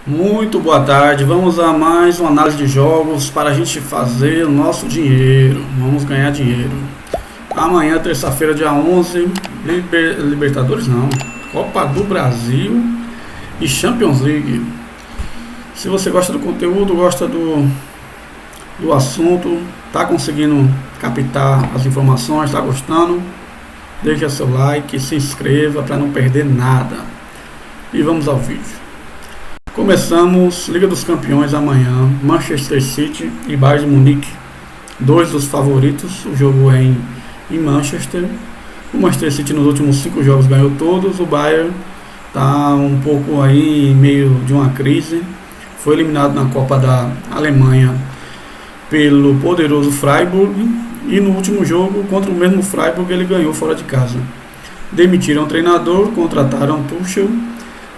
Muito boa tarde, vamos a mais uma análise de jogos para a gente fazer o nosso dinheiro, vamos ganhar dinheiro. Amanhã, terça-feira, dia 11, Libertadores não, Copa do Brasil e Champions League. Se você gosta do conteúdo, gosta do assunto, tá conseguindo captar as informações, tá gostando, deixa seu like, se inscreva para não perder nada. E vamos ao vídeo. Começamos Liga dos Campeões amanhã, Manchester City e Bayern de Munique, dois dos favoritos. O jogo é em Manchester. O Manchester City nos últimos 5 jogos ganhou todos. O Bayern está um pouco aí em meio de uma crise. Foi eliminado na Copa da Alemanha pelo poderoso Freiburg e no último jogo contra o mesmo Freiburg ele ganhou fora de casa. Demitiram o treinador, contrataram Tuchel.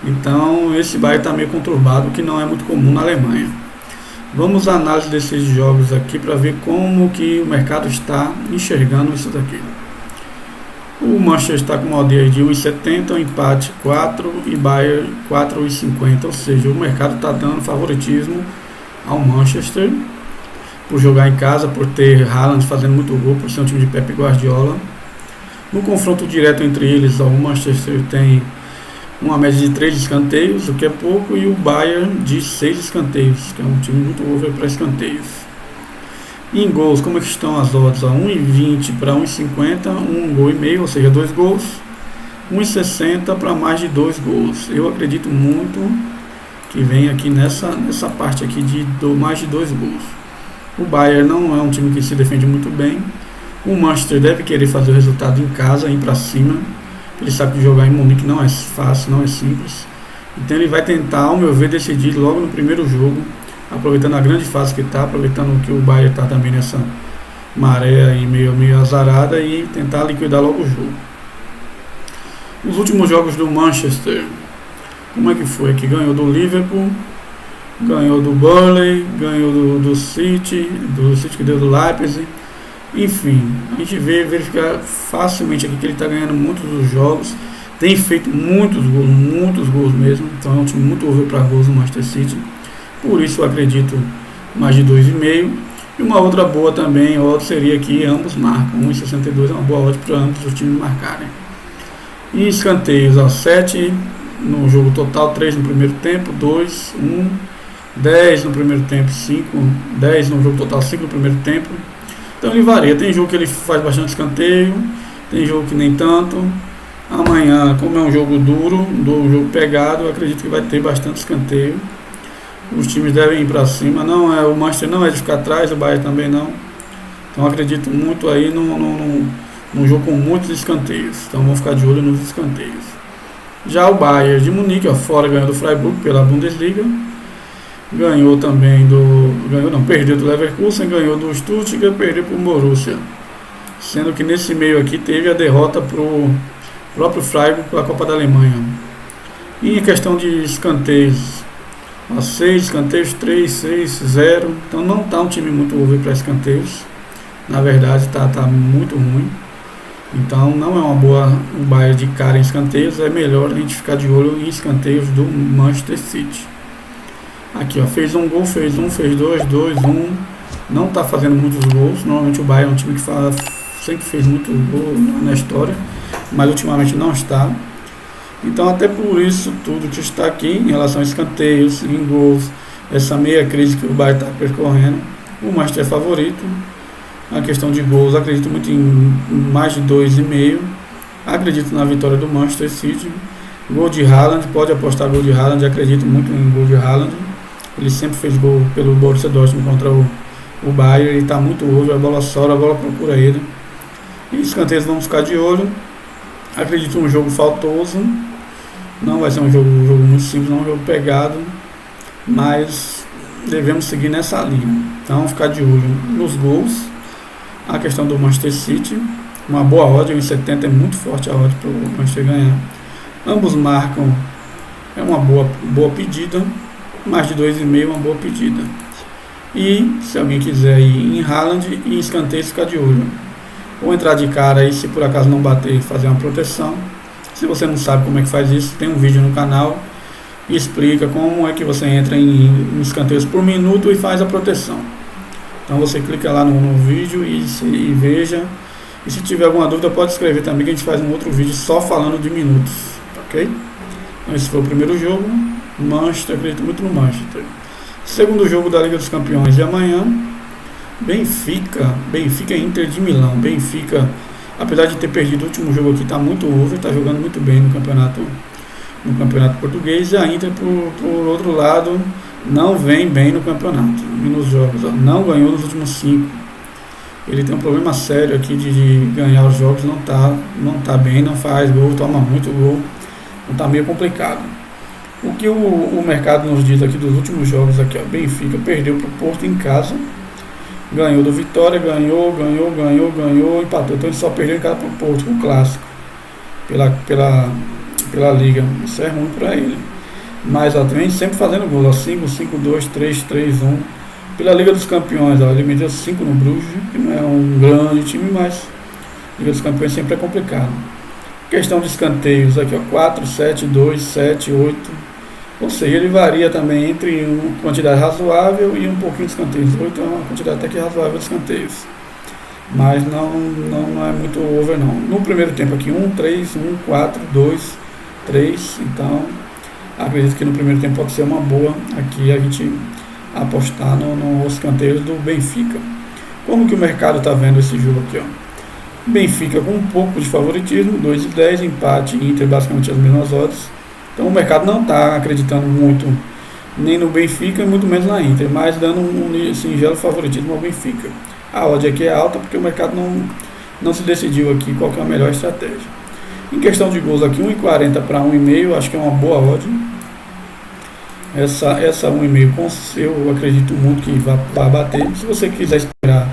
Então esse Bayern está meio conturbado, que não é muito comum na Alemanha. Vamos à análise desses jogos aqui para ver como que o mercado está enxergando isso daqui. O Manchester está com uma odd de 1,70, um empate 4 e Bayern 4,50, ou seja, o mercado está dando favoritismo ao Manchester por jogar em casa, por ter Haaland fazendo muito gol, por ser um time de Pep Guardiola. No confronto direto entre eles, o Manchester tem uma média de 3 escanteios, o que é pouco, e o Bayern de 6 escanteios, que é um time muito over para escanteios. E em gols, como é que estão as odds? 1,20 para 1,50, 1 gol e meio, ou seja, 2 gols. 1,60 para mais de 2 gols. Eu acredito muito que vem aqui nessa parte aqui de mais de 2 gols. O Bayern não é um time que se defende muito bem. O Manchester deve querer fazer o resultado em casa, ir para cima. Ele sabe que jogar em Munique não é fácil, não é simples. Então ele vai tentar, ao meu ver, decidir logo no primeiro jogo, aproveitando a grande fase que está, aproveitando que o Bayern está também nessa maré aí meio azarada, e tentar liquidar logo o jogo. Os últimos jogos do Manchester, como é que foi? Que ganhou do Liverpool, ganhou do Burnley, ganhou do City que deu do Leipzig. Enfim, a gente verificar facilmente aqui que ele está ganhando muitos dos jogos, tem feito muitos gols mesmo, então é um time muito over para gols no Manchester City, por isso eu acredito mais de 2,5. E uma outra boa também, odd seria que ambos marcam, 1,62 é uma boa odd para ambos os times marcarem. E escanteios, 7 no jogo total, 3 no primeiro tempo, 2, 1, 10 no primeiro tempo, 5, 10 no jogo total, 5 no primeiro tempo. Então ele varia, tem jogo que ele faz bastante escanteio, tem jogo que nem tanto. Amanhã, como é um jogo duro, um jogo pegado, eu acredito que vai ter bastante escanteio. Os times devem ir para cima, o Manchester não é de ficar atrás, o Bayern também não. Então acredito muito aí num jogo com muitos escanteios, então vamos ficar de olho nos escanteios. Já o Bayern de Munique, fora, ganhou do Freiburg pela Bundesliga. Perdeu do Leverkusen, ganhou do Stuttgart, perdeu para o Borussia. Sendo que nesse meio aqui teve a derrota para o próprio Freiburg pela Copa da Alemanha. E em questão de escanteios, 6 escanteios, 3, 6, 0. Então não está um time muito over para escanteios. Na verdade está muito ruim. Então não é uma boa o Bayern de cara em escanteios. É melhor a gente ficar de olho em escanteios do Manchester City. Aqui, fez um gol, fez 1, fez 2, 1. Não está fazendo muitos gols. Normalmente o Bayern é um time que sempre fez muito gol na história, mas ultimamente não está. Então, até por isso, tudo que está aqui em relação a escanteios, em gols, essa meia crise que o Bayern está percorrendo, o Manchester é favorito. A questão de gols, acredito muito em mais de 2,5. Acredito na vitória do Manchester City. Gol de Haaland, pode apostar gol de Haaland, acredito muito em gol de Haaland. Ele sempre fez gol pelo Borussia Dortmund contra o Bayern, ele está muito over, a bola sobra, a bola procura ele. E escanteios vamos ficar de olho. Acredito um jogo faltoso, não vai ser um jogo muito simples, não é um jogo pegado, mas devemos seguir nessa linha. Então vamos ficar de olho nos gols. A questão do Manchester City, uma boa odd, 1,70 é muito forte a odd para o Manchester ganhar. Ambos marcam, é uma boa pedida. Mais de 2,5 uma boa pedida. E se alguém quiser ir em Haaland e em escanteio, ficar de olho. ou entrar de cara e, se por acaso não bater, fazer uma proteção. Se você não sabe como é que faz isso, tem um vídeo no canal e explica como é que você entra em escanteios por minuto e faz a proteção. Então você clica lá no vídeo e veja. E se tiver alguma dúvida, pode escrever também, que a gente faz um outro vídeo só falando de minutos, ok? Então esse foi o primeiro jogo. Manchester, acredito muito no Manchester. Segundo jogo da Liga dos Campeões de amanhã, Benfica e Inter de Milão. Benfica, apesar de ter perdido o último jogo aqui, está muito over, está jogando muito bem no campeonato português. E a Inter, por outro lado, não vem bem no campeonato, nos jogos, não ganhou nos últimos 5. Ele tem um problema sério aqui de ganhar os jogos, não tá bem, não faz gol, toma muito gol, então tá meio complicado. O que o mercado nos diz aqui dos últimos jogos aqui, ó, Benfica perdeu para o Porto em casa, ganhou do Vitória, ganhou, empatou. Então ele só perdeu em casa para o Porto, o clássico, pela Liga. Isso é ruim para ele. Mas ó, vem sempre fazendo gols, 5, 2, 3, 1. Pela Liga dos Campeões, ó, ele meteu 5 no Bruges, que não é um grande time, mas Liga dos Campeões sempre é complicado. Questão de escanteios, aqui ó, 4, 7, 2, 7, 8. Ou seja, ele varia também entre uma quantidade razoável e um pouquinho de escanteios. 8 é uma quantidade até que razoável de escanteios. Mas não é muito over não. No primeiro tempo aqui, 1, 3, 1, 4, 2, 3. Então, acredito que no primeiro tempo pode ser uma boa aqui a gente apostar nos escanteios do Benfica. Como que o mercado está vendo esse jogo aqui, ó? Benfica com um pouco de favoritismo, 2,10, empate, Inter basicamente as mesmas odds. Então o mercado não está acreditando muito nem no Benfica, muito menos na Inter, mas dando um singelo favoritismo ao Benfica. A odd aqui é alta porque o mercado não se decidiu aqui qual que é a melhor estratégia. Em questão de gols aqui, 1,40 para 1,5, acho que é uma boa odd. Essa 1,5 eu acredito muito que vai bater. Se você quiser esperar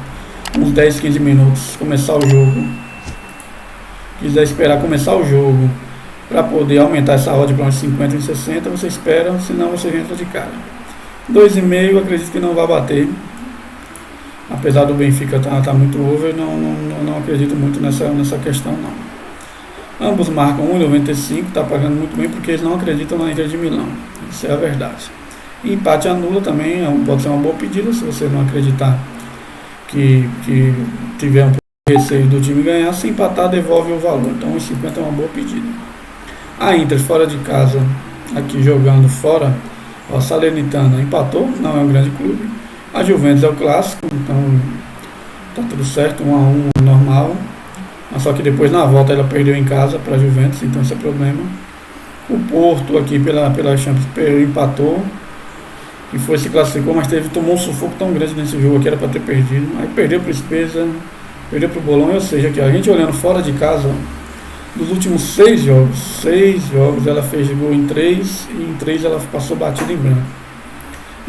uns 10, 15 minutos começar o jogo, para poder aumentar essa odd para uns 50 e 60, você espera, senão você entra de cara. 2,5 acredito que não vai bater. Apesar do Benfica tá muito over, não acredito muito nessa questão não. Ambos marcam 1,95, está pagando muito bem porque eles não acreditam na Inter de Milão. Isso é a verdade. E empate anula também, pode ser uma boa pedida se você não acreditar que tiver um pouco de receio do time ganhar. Se empatar, devolve o valor. Então 1,50 é uma boa pedida. A Inter fora de casa, aqui jogando fora, a Salernitana empatou, não é um grande clube. A Juventus é o clássico, então tá tudo certo, 1-1 normal. Mas só que depois na volta ela perdeu em casa para a Juventus, então esse é o problema. O Porto aqui pela Champions empatou e se classificou, mas tomou um sufoco tão grande nesse jogo que era para ter perdido. Aí perdeu para o Spezia, perdeu para o Bolonha, ou seja, aqui, a gente olhando fora de casa, dos últimos 6 jogos ela fez gol em 3 e em 3 ela passou batida em branco.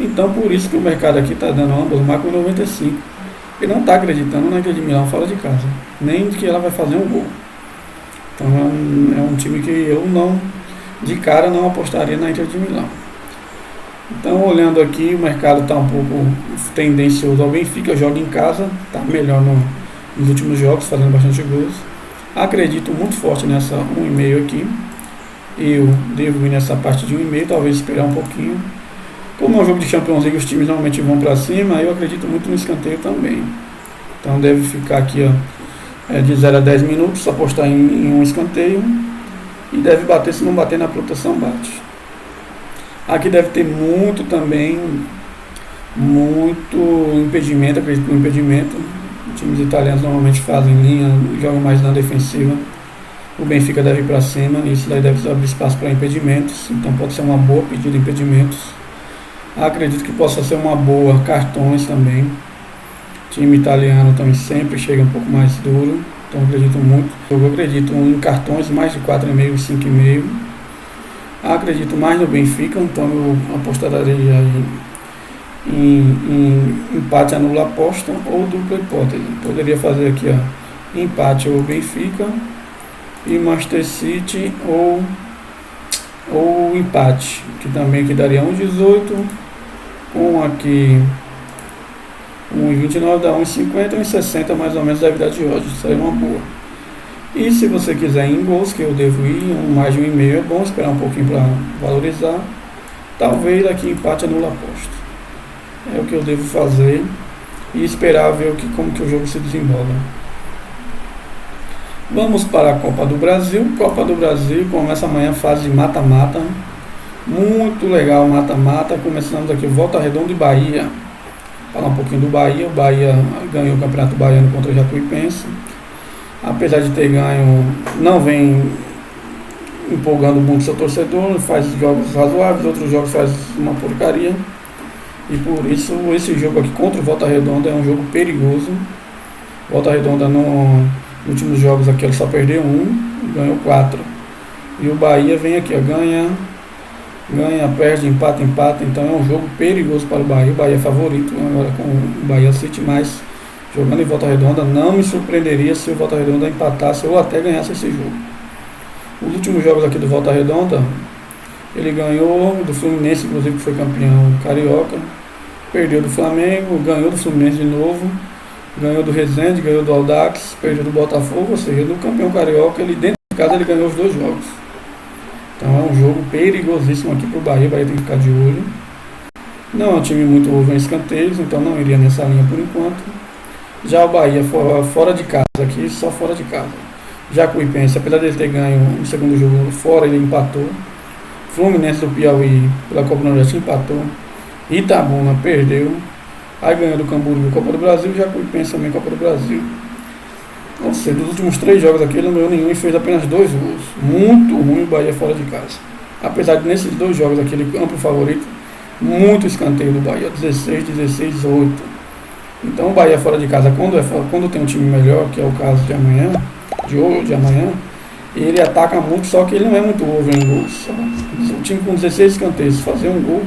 Então por isso que o mercado aqui está dando ambos marcam 95. Ele não está acreditando na Inter de Milão fora de casa, nem que ela vai fazer um gol. Então é um time que eu de cara não apostaria na Inter de Milão. Então olhando aqui, o mercado está um pouco tendencioso ao Benfica, joga em casa, está melhor nos últimos jogos, fazendo bastante gols. Acredito muito forte nessa 1,5 aqui. Eu devo ir nessa parte de 1,5, talvez esperar um pouquinho. Como é um jogo de Champions League, os times normalmente vão para cima, eu acredito muito no escanteio também. Então deve ficar aqui ó, de 0 a 10 minutos, apostar em um escanteio. E deve bater, se não bater na proteção, bate. Aqui deve ter muito impedimento, acredito no impedimento. Times italianos normalmente fazem linha, jogam mais na defensiva. O Benfica deve ir para cima, e isso daí deve abrir espaço para impedimentos. Então pode ser uma boa pedida de impedimentos. Acredito que possa ser uma boa cartões também. O time italiano também sempre chega um pouco mais duro. Então acredito muito. Eu acredito em cartões mais de 4,5 e 5,5. Acredito mais no Benfica, então eu apostaria em empate anula aposta ou dupla hipótese. Poderia fazer aqui ó, empate ou Benfica e Manchester City ou empate, que também aqui daria 1,18 com aqui 1,29 dá 1,50, 1,60 mais ou menos deve dar de odds, isso aí é uma boa. E se você quiser ir em gols, que eu devo ir, mais de 1,5 é bom, esperar um pouquinho para valorizar. Talvez aqui empate anula aposta. É o que eu devo fazer e esperar ver como que o jogo se desenrola. Vamos para a Copa do Brasil. Copa do Brasil começa amanhã a fase de mata-mata. Muito legal, mata-mata. Começamos aqui Volta Redonda e Bahia. Falar um pouquinho do Bahia. O Bahia ganhou o Campeonato Baiano contra o Jacuipense. Apesar de ter ganho, não vem empolgando muito seu torcedor, faz jogos razoáveis, outros jogos faz uma porcaria. E por isso esse jogo aqui contra o Volta Redonda é um jogo perigoso. Volta Redonda nos últimos jogos aqui ele só perdeu 1, ganhou 4. E o Bahia vem aqui, ó, ganha, perde, empata, então é um jogo perigoso para o Bahia. O Bahia é favorito agora com o Bahia City, mas jogando em Volta Redonda não me surpreenderia se o Volta Redonda empatasse ou até ganhasse esse jogo. Os últimos jogos aqui do Volta Redonda, ele ganhou do Fluminense, inclusive que foi campeão carioca, perdeu do Flamengo, ganhou do Fluminense de novo, ganhou do Resende, ganhou do Audax, perdeu do Botafogo, ou seja, do campeão carioca, ele dentro de casa ele ganhou os 2 jogos. Então é um jogo perigosíssimo aqui para o Bahia tem que ficar de olho. Não é um time muito ovo em escanteios, então não iria nessa linha por enquanto. Já o Bahia fora de casa, aqui só fora de casa. Jacuipense, apesar de ele ter ganho no segundo jogo fora, ele empatou. Fluminense do Piauí, pela Copa do Nordeste, empatou. Itabuna perdeu. Aí ganhou do Camboriú Copa do Brasil, Jacuipense também Copa do Brasil. Ou seja, dos últimos 3 jogos aqui ele não ganhou nenhum e fez apenas 2 gols. Muito ruim o Bahia fora de casa. Apesar de nesses 2 jogos aqui ele amplo favorito, muito escanteio do Bahia, 16, 16, 8. Então o Bahia fora de casa, quando tem um time melhor, que é o caso de amanhã, de amanhã, ele ataca muito, só que ele não é muito over em gols. O time com 16 escanteios, fazer um gol.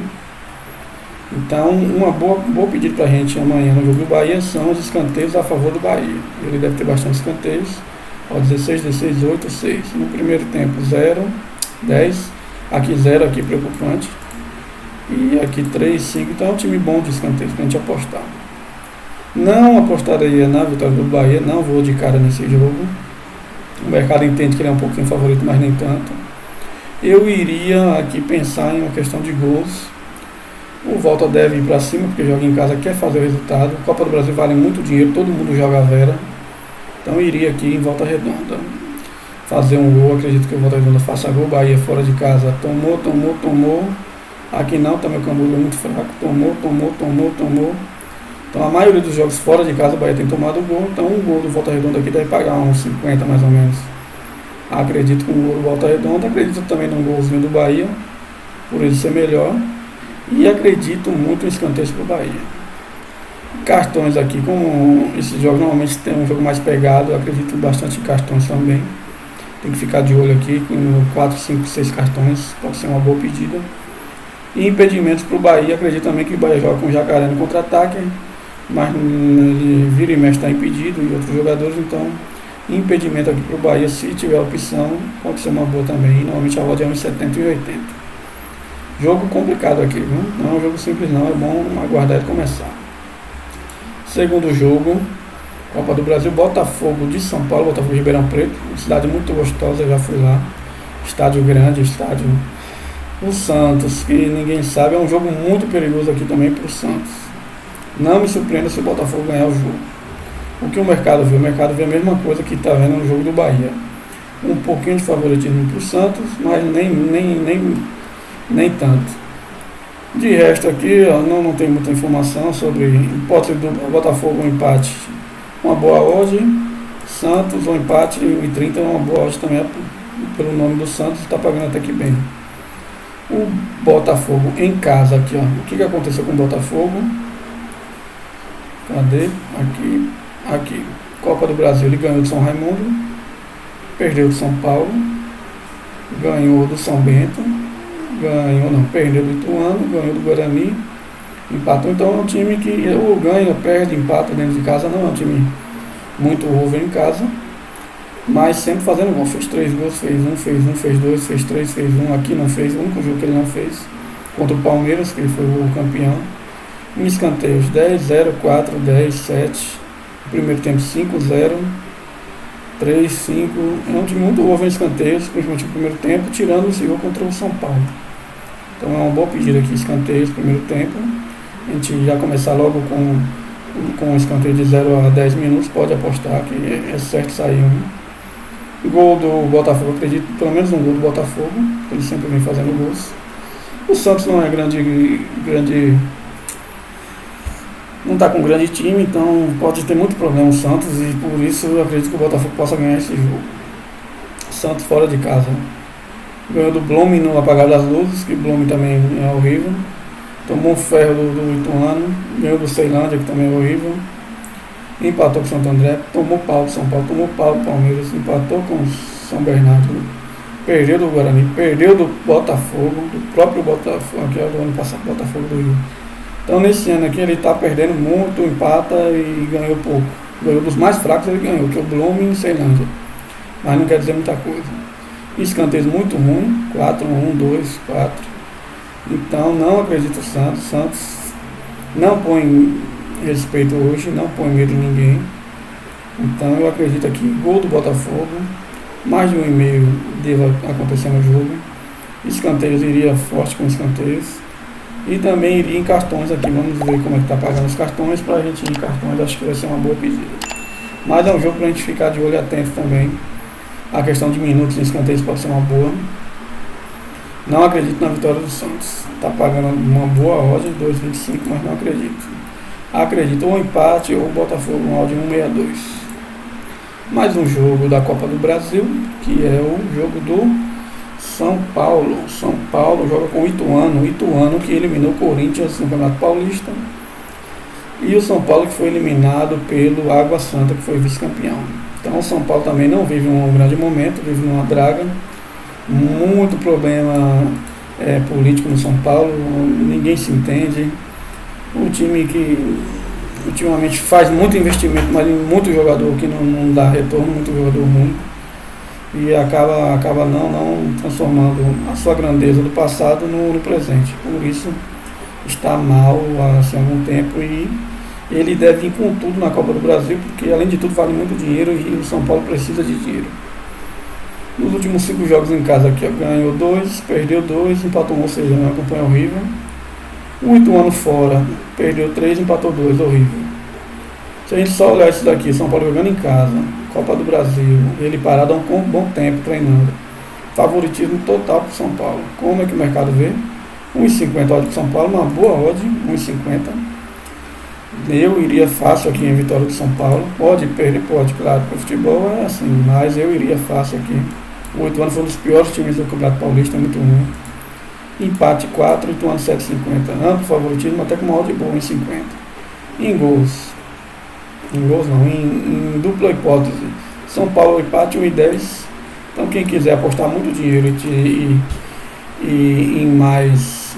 Então, uma boa pedido pra gente amanhã no jogo do Bahia são os escanteios a favor do Bahia. Ele deve ter bastante escanteios. Ó, 16, 16, 8, 6. No primeiro tempo, 0, 10. Aqui 0, aqui preocupante. E aqui 3, 5. Então é um time bom de escanteios pra gente apostar. Não apostaria na vitória do Bahia, não vou de cara nesse jogo. O mercado entende que ele é um pouquinho favorito, mas nem tanto. Eu iria aqui pensar em uma questão de gols. O Volta deve ir para cima, porque joga em casa, quer fazer o resultado. Copa do Brasil vale muito dinheiro, todo mundo joga a Vera. Então eu iria aqui em Volta Redonda fazer um gol. Acredito que o Volta Redonda faça gol. Bahia fora de casa tomou. Aqui não, também o Camboriú é muito fraco. Tomou. Então a maioria dos jogos fora de casa o Bahia tem tomado gol. Então um gol do Volta Redonda aqui deve pagar uns 50 mais ou menos. Acredito com o gol do Volta Redonda. Acredito também num golzinho do Bahia, por ele ser melhor. E acredito muito em escanteios para o Bahia. Cartões aqui, como esses jogos normalmente tem um jogo mais pegado, eu acredito bastante em cartões também. Tem que ficar de olho aqui com 4, 5, 6 cartões, pode ser uma boa pedida. E impedimentos para o Bahia, acredito também que o Bahia joga com o Jacaré no contra-ataque, mas ele vira e mexe está impedido e outros jogadores, então impedimento aqui para o Bahia, se tiver opção, pode ser uma boa também. E normalmente a odd é 1,70 e 80. Jogo complicado aqui, viu? Não é um jogo simples não, é bom aguardar e começar. Segundo jogo, Copa do Brasil, Botafogo de São Paulo, Botafogo de Ribeirão Preto, uma cidade muito gostosa, já fui lá. Estádio grande, estádio. O Santos, que ninguém sabe, é um jogo muito perigoso aqui também para o Santos. Não me surpreenda se o Botafogo ganhar o jogo. O que o mercado vê? O mercado vê a mesma coisa que está vendo no jogo do Bahia. Um pouquinho de favoritismo para o Santos, mas nem tanto. De resto aqui, ó, não tem muita informação sobre hipótese do Botafogo, um empate, uma boa odd. Santos, um empate, 1,30 é uma boa odd também, pelo nome do Santos, está pagando até que bem. O Botafogo em casa aqui, ó. O que aconteceu com o Botafogo? Cadê? Aqui. Copa do Brasil, ele ganhou do São Raimundo, perdeu do São Paulo, ganhou do São Bento, perdeu do Ituano, ganhou do Guarani, empatou. Então é um time que ou ganha, perde, empata dentro de casa. Não é um time muito over em casa, mas sempre fazendo gol. Fez 3 gols, fez 2, fez 3, fez 1. Aqui não fez, o único jogo que ele não fez contra o Palmeiras, que ele foi o campeão. Em escanteios 10-0, 4-10-7. Primeiro tempo 5-0, 3-5. É um time muito bom em escanteios, principalmente no primeiro tempo, tirando esse jogo contra o São Paulo. Então é uma boa pedida aqui, escanteios, primeiro tempo. A gente já começar logo com um escanteio de 0 a 10 minutos, pode apostar que é certo sair um. Gol do Botafogo, acredito, pelo menos um gol do Botafogo, ele sempre vem fazendo gols. O Santos não é grande não está com um grande time, então pode ter muito problema o Santos e por isso eu acredito que o Botafogo possa ganhar esse jogo. Santos fora de casa. Ganhou do Blooming no apagar das luzes, que o Blooming também é horrível. Tomou um ferro do Ituano, ganhou do Ceilândia, que também é horrível. Empatou com o Santo André, tomou pau do São Paulo, tomou pau do Palmeiras, empatou com o São Bernardo, perdeu do Guarani, perdeu do Botafogo, do próprio Botafogo, que é do ano passado, Botafogo do Rio. Então nesse ano aqui ele está perdendo muito, empata e ganhou pouco. Ganhou dos mais fracos, ele ganhou, que é o Blooming e Ceilândia. Mas não quer dizer muita coisa. Escanteios muito ruim, 4-1, 2, 4. Então não acredito no Santos. Santos não põe respeito hoje, não põe medo em ninguém. Então eu acredito aqui, gol do Botafogo, mais de 1,5 deva acontecer no jogo. Escanteios iria forte com escanteios. E também iria em cartões aqui, vamos ver como é que está pagando os cartões, para a gente ir em cartões, acho que vai ser uma boa pedida. Mas é um jogo para a gente ficar de olho atento também. A questão de minutos em escanteios pode ser uma boa. Não acredito na vitória do Santos. Está pagando uma boa odd, 2,25, mas não acredito. Acredito ou empate ou Botafogo, um odd 1,62. Mais um jogo da Copa do Brasil, que é o jogo do São Paulo. São Paulo joga com o Ituano. O Ituano que eliminou o Corinthians no Campeonato Paulista. E o São Paulo que foi eliminado pelo Água Santa, que foi vice-campeão. Então o São Paulo também não vive um grande momento, vive uma draga. Muito problema político no São Paulo, ninguém se entende. Um time que ultimamente faz muito investimento, mas muito jogador que não dá retorno, muito jogador ruim. E acaba não transformando a sua grandeza do passado no presente. Por isso está mal há algum tempo e ele deve ir com tudo na Copa do Brasil, porque além de tudo vale muito dinheiro e o São Paulo precisa de dinheiro. Nos últimos 5 jogos em casa aqui, ganhou 2, perdeu 2, empatou 1, ou seja, uma campanha horrível. O Ituano fora, perdeu 3, empatou 2, horrível. Se a gente só olhar isso daqui, São Paulo jogando em casa, Copa do Brasil, ele parado há um bom tempo treinando. Favoritismo total para o São Paulo. Como é que o mercado vê? 1,50 odd para São Paulo, uma boa odd, 1,50. Eu iria fácil aqui em vitória do São Paulo. Pode perder, pode, claro, porque o futebol é assim, mas eu iria fácil aqui. O Ituano foi um dos piores times do Campeonato Paulista, muito ruim. Empate 4, Ituano 7,50. Amplo favoritismo, até com uma odd boa, 1,50. Em gols. Em gols não, em dupla hipótese. São Paulo empate 1,10. Então quem quiser apostar muito dinheiro e em mais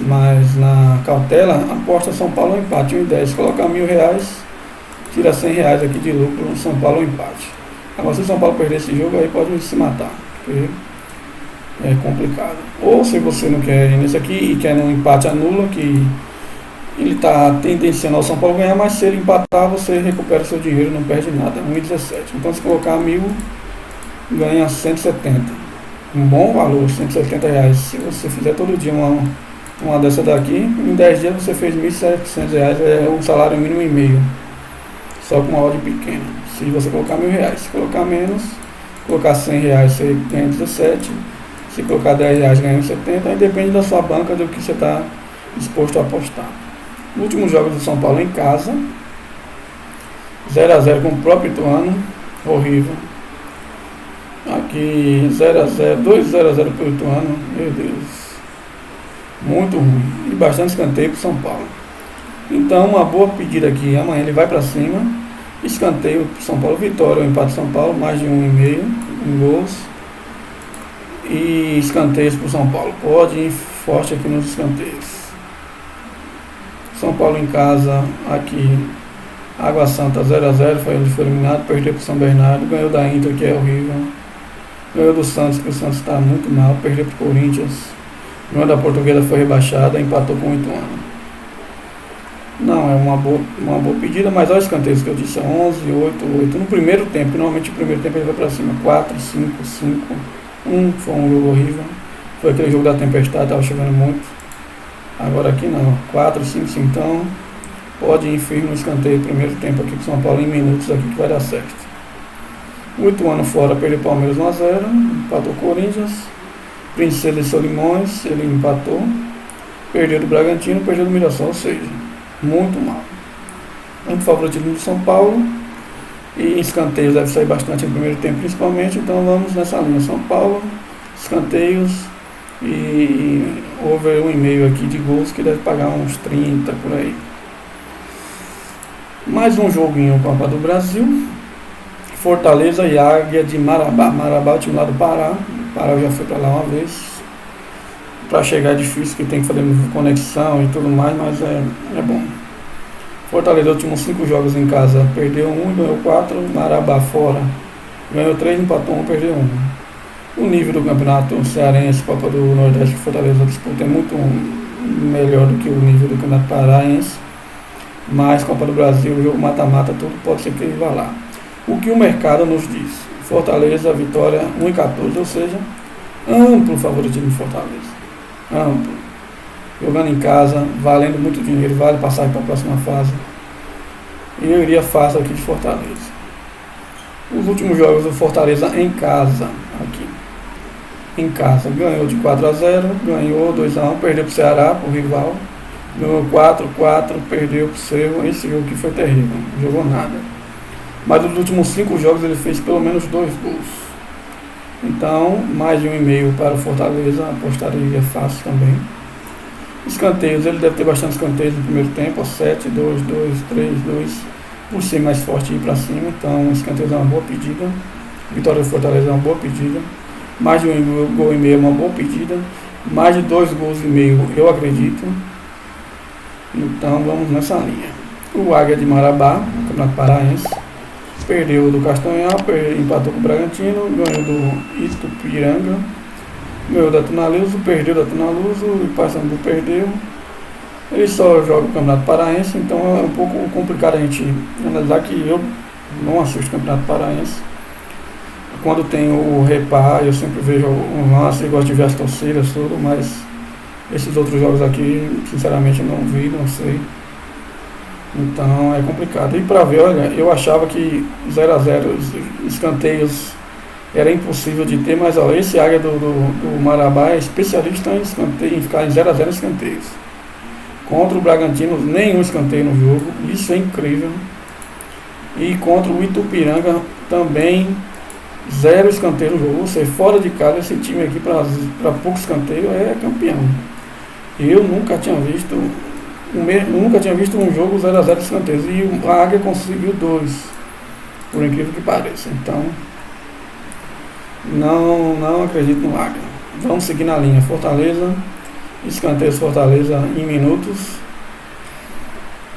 na cautela, aposta São Paulo empate 1,10. Coloca R$1.000, tira R$100 aqui de lucro no São Paulo empate. Agora se o São Paulo perder esse jogo aí pode se matar, porque é complicado. Ou se você não quer ir nesse aqui e quer no empate anula, que ele está tendenciando ao São Paulo ganhar, mas se ele empatar, você recupera seu dinheiro, não perde nada, 1,17. Então se colocar 1.000, ganha 170. Um bom valor, R$170. Se você fizer todo dia uma dessa daqui, em 10 dias você fez R$1.700, é um salário mínimo e meio. Só com uma odd pequena. Se você colocar R$1.000, se colocar menos, colocar R$100, você ganha 17. Se colocar R$10, ganha 70. Aí depende da sua banca, do que você está disposto a apostar. O último jogo do São Paulo em casa, 0-0 com o próprio Ituano, horrível. Aqui 0-0, 2-0-0 para o Ituano, meu Deus, muito ruim. E bastante escanteio para o São Paulo. Então uma boa pedida aqui, amanhã ele vai para cima. Escanteio para o São Paulo, vitória ou empate do São Paulo, mais de 1,5 em gols. E escanteios para o São Paulo, pode ir forte aqui nos escanteios. São Paulo em casa, aqui, Água Santa 0-0, foi eliminado, perdeu para o São Bernardo, ganhou da Inter, que é horrível, ganhou do Santos, que o Santos está muito mal, perdeu para o Corinthians, ganhou da Portuguesa, foi rebaixada, empatou com o Ituano. Não, é uma boa pedida, mas olha os escanteios que eu disse, 11, 8, 8. No primeiro tempo, normalmente o primeiro tempo ele vai para cima, 4, 5, 5. Foi um jogo horrível. Foi aquele jogo da tempestade, estava chovendo muito. Agora aqui não, 4, 5, 5. Então, pode ir firme no escanteio primeiro tempo aqui com São Paulo em minutos aqui que vai dar certo. 8 anos fora, perdeu o Palmeiras 1 a 0, empatou o Corinthians. Princesa e Solimões, ele empatou. Perdeu do Bragantino, perdeu do Mirassol, ou seja, muito mal. Um favoritismo do São Paulo. E escanteios deve sair bastante no primeiro tempo, principalmente. Então vamos nessa linha. São Paulo, escanteios e over 1,5 aqui de gols, que deve pagar uns 30 por aí. Mais um joguinho Copa do Brasil. Fortaleza e Águia de Marabá. Marabá é o time lá do Pará. O Pará já foi para lá uma vez. Para chegar é difícil, que tem que fazer conexão e tudo mais, mas é bom. Fortaleza, últimos 5 jogos em casa, perdeu 1 e ganhou 4. Marabá fora, ganhou 3, empatou 1, perdeu 1. O nível do campeonato cearense, Copa do Nordeste, que Fortaleza disputa é muito melhor do que o nível do campeonato paraense. Mas Copa do Brasil, jogo mata-mata, tudo pode ser que ele vá lá. O que o mercado nos diz? Fortaleza, vitória 1,14, ou seja, amplo favoritismo de Fortaleza. Amplo. Jogando em casa, valendo muito dinheiro, vale passar para a próxima fase. E eu iria fácil aqui de Fortaleza. Os últimos jogos do Fortaleza em casa, aqui. Em casa, ganhou de 4 a 0, ganhou 2 a 1, perdeu para o Ceará, para o rival. Ganhou 4 a 4, perdeu para o Cerro. Esse jogo que foi terrível, não jogou nada. Mas nos últimos 5 jogos ele fez pelo menos 2 gols. Então, mais de 1,5 para o Fortaleza, apostaria fácil também. Escanteios, ele deve ter bastante escanteios no primeiro tempo, 7, 2, 2, 3, 2, por ser mais forte e ir para cima. Então, escanteios é uma boa pedida. Vitória do Fortaleza é uma boa pedida. Mais de 1 gol e meio é uma boa pedida. Mais de 2 gols e meio, eu acredito. Então, vamos nessa linha. O Águia de Marabá, Campeonato Paraense, perdeu do Castanhal, empatou com o Bragantino, ganhou do Itupiranga, ganhou da Tunaluso, perdeu da Tunaluso, e Paysandu perdeu. Ele só joga o Campeonato Paraense, então é um pouco complicado a gente analisar, que eu não assisto o Campeonato Paraense. Quando tem o repar, eu sempre vejo um lance e gosto de ver as torcidas, tudo, mas esses outros jogos aqui, sinceramente, eu não vi, não sei. Então é complicado. E para ver, olha, eu achava que 0 a 0 escanteios era impossível de ter, mas olha, esse Águia do Marabá é especialista em escanteio, em ficar em 0 a 0 escanteios. Contra o Bragantino, nenhum escanteio no jogo, isso é incrível. E contra o Itupiranga também 0 escanteio no jogo. Ou seja, fora de casa, esse time aqui para pouco escanteio é campeão. Eu nunca tinha visto um jogo 0 a 0 escanteios, e a Águia conseguiu 2, por incrível que pareça. Então, não acredito no Águia. Vamos seguir na linha. Fortaleza, escanteios Fortaleza em minutos,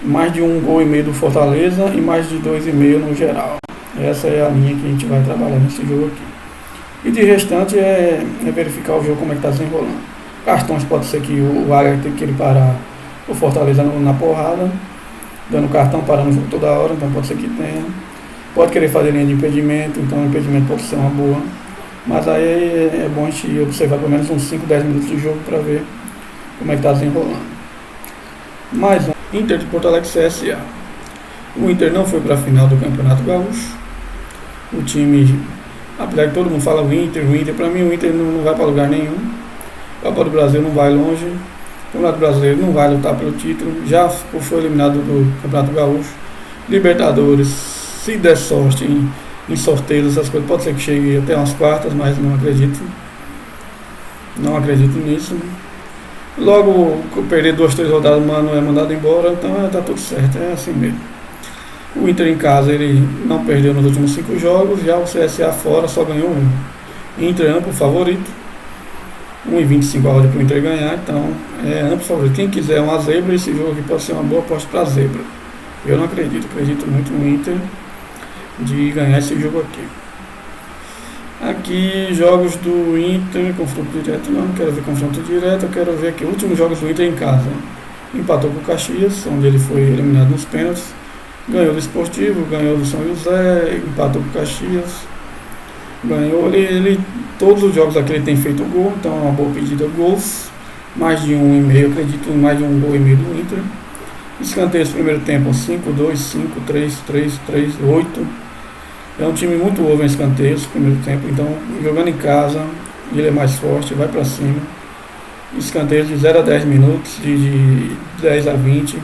mais de 1 gol e meio do Fortaleza e mais de 2,5 no geral. Essa é a linha que a gente vai trabalhar nesse jogo aqui. E de restante é verificar o jogo como é que está se enrolando. Cartões, pode ser que o Águia tenha que ele parar o Fortaleza na porrada, dando cartão, parando o jogo toda hora, então pode ser que tenha. Pode querer fazer linha de impedimento, então o impedimento pode ser uma boa. Mas aí é bom a gente observar pelo menos uns 5, 10 minutos de jogo para ver como é que está desenrolando. Mais um, Inter de Porto Alegre CSA. O Inter não foi para a final do Campeonato Gaúcho. O time, apesar que todo mundo fala o Inter, para mim o Inter não vai para lugar nenhum. A Copa do Brasil não vai longe. O Campeonato Brasileiro não vai lutar pelo título. Já foi eliminado do Campeonato Gaúcho. Libertadores, se der sorte em sorteios, essas coisas, pode ser que chegue até umas quartas, mas não acredito. Não acredito nisso. Logo, perder 2, 3 rodadas, mano, é mandado embora, então tá tudo certo, é assim mesmo. O Inter em casa, ele não perdeu nos últimos 5 jogos, já o CSA fora só ganhou 1. Inter é amplo favorito, 1,25 a odd para o Inter ganhar, então é amplo favorito. Quem quiser uma zebra, esse jogo aqui pode ser uma boa aposta para zebra. Eu não acredito muito no Inter de ganhar esse jogo aqui. Aqui, jogos do Inter, confronto direto, não quero ver confronto direto, eu quero ver aqui, últimos jogos do Inter em casa. Empatou com o Caxias, onde ele foi eliminado nos pênaltis. Ganhou do Esportivo, ganhou do São José, empatou com o Caxias. Ganhou, todos os jogos aqui ele tem feito gol, então é uma boa pedida de gols. Mais de 1,5, acredito, mais de 1,5 gols do Inter. Escanteios primeiro tempo, 5-2, 5-3, 3-3, 8. É um time muito novo em escanteios primeiro tempo, então jogando em casa, ele é mais forte, vai para cima. Escanteios de 0 a 10 minutos, de 10 a 20.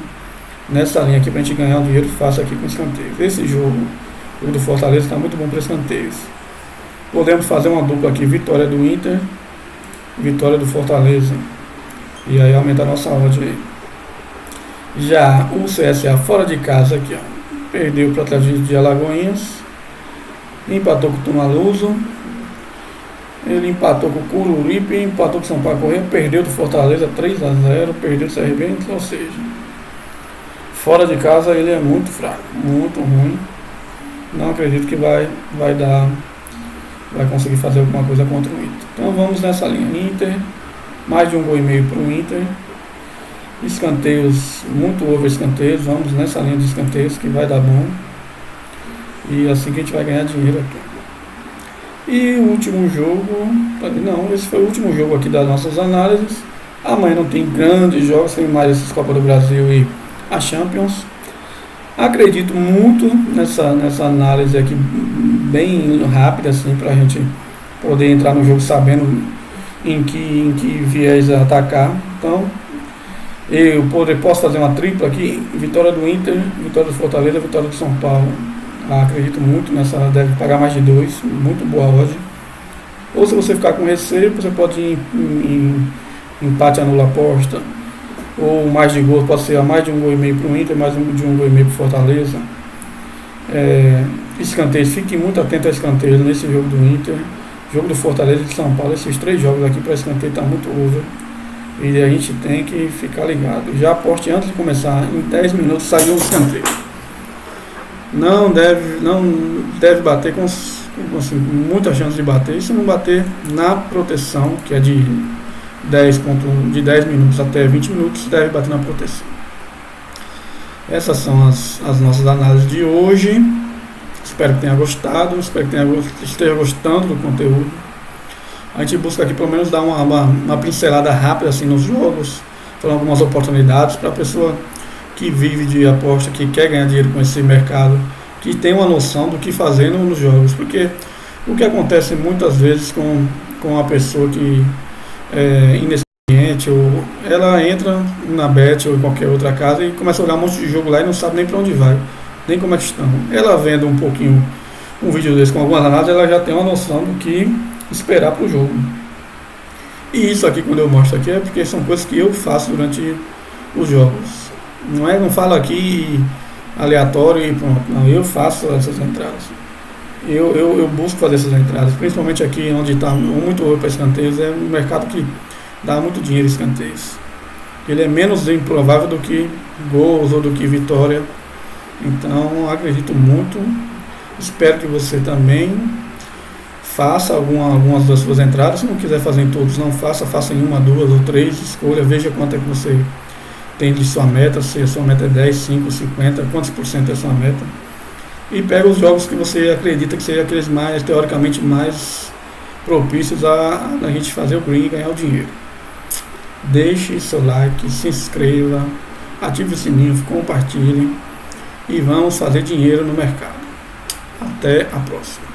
Nessa linha aqui pra gente ganhar um dinheiro fácil aqui com escanteios. Esse jogo, o do Fortaleza, está muito bom para escanteios. Podemos fazer uma dupla aqui, vitória do Inter, vitória do Fortaleza. E aí aumentar a nossa odd aí. Já o CSA fora de casa aqui, ó, perdeu para o Atlético de Alagoinhas, empatou com o Tumaluso, ele empatou com o Cururipe, empatou com o São Paulo Correia, perdeu do Fortaleza 3-0, perdeu do CRB, ou seja, fora de casa ele é muito fraco, muito ruim. Não acredito que vai conseguir fazer alguma coisa contra o Inter. Então vamos nessa linha. Inter, mais de 1,5 gols para o Inter. Escanteios, muito over escanteios. Vamos nessa linha de escanteios que vai dar bom. E assim que a gente vai ganhar dinheiro aqui. E o último jogo, não, esse foi o último jogo aqui das nossas análises. Amanhã não tem grandes jogos, tem mais esses Copa do Brasil e a Champions. Acredito muito nessa análise aqui, bem rápida, assim, para a gente poder entrar no jogo sabendo em que viés atacar. Então, eu posso fazer uma tripla aqui: vitória do Inter, vitória do Fortaleza, vitória do São Paulo. Acredito muito nessa, deve pagar mais de 2, muito boa hoje. Ou se você ficar com receio, você pode ir em empate, anula aposta. Ou mais de gol, pode ser mais de 1,5 gols para o Inter, mais de 1,5 gols para o Fortaleza. Escanteios, fiquem muito atentos a escanteios nesse jogo do Inter, jogo do Fortaleza e de São Paulo. Esses 3 jogos aqui para escanteio está muito over e a gente tem que ficar ligado. Já aposte antes de começar, em 10 minutos saiu o escanteio. Não deve bater com assim, muita chance de bater. E se não bater na proteção, que é de 10 minutos até 20 minutos, deve bater na proteção. Essas são as nossas análises de hoje. Espero que tenha gostado, espero que esteja gostando do conteúdo. A gente busca aqui pelo menos dar uma pincelada rápida assim, nos jogos, falando algumas oportunidades para a pessoa que vive de aposta, que quer ganhar dinheiro com esse mercado, que tem uma noção do que fazer nos jogos. Porque o que acontece muitas vezes com a pessoa que inexperiente, ou ela entra na Bet ou em qualquer outra casa e começa a olhar um monte de jogo lá e não sabe nem para onde vai, nem como é que estão. Ela vendo um pouquinho um vídeo desse com algumas análises, ela já tem uma noção do que esperar para o jogo. E isso aqui, quando eu mostro aqui, é porque são coisas que eu faço durante os jogos. Não falo aqui aleatório e pronto. Não, eu faço essas entradas. Eu busco fazer essas entradas, principalmente aqui onde está muito ouro para escanteios. É um mercado que dá muito dinheiro em escanteios. Ele é menos improvável do que gols ou do que vitória. Então acredito muito. Espero que você também faça algumas das suas entradas. Se não quiser fazer em todos, não faça em 1, 2 ou 3. Escolha, veja quanto é que você tem de sua meta. Se a sua meta é 10, 5, 50, quantos por cento é a sua meta. E pega os jogos que você acredita que sejam aqueles mais, teoricamente, mais propícios a gente fazer o green e ganhar o dinheiro. Deixe seu like, se inscreva, ative o sininho, compartilhe e vamos fazer dinheiro no mercado. Até a próxima.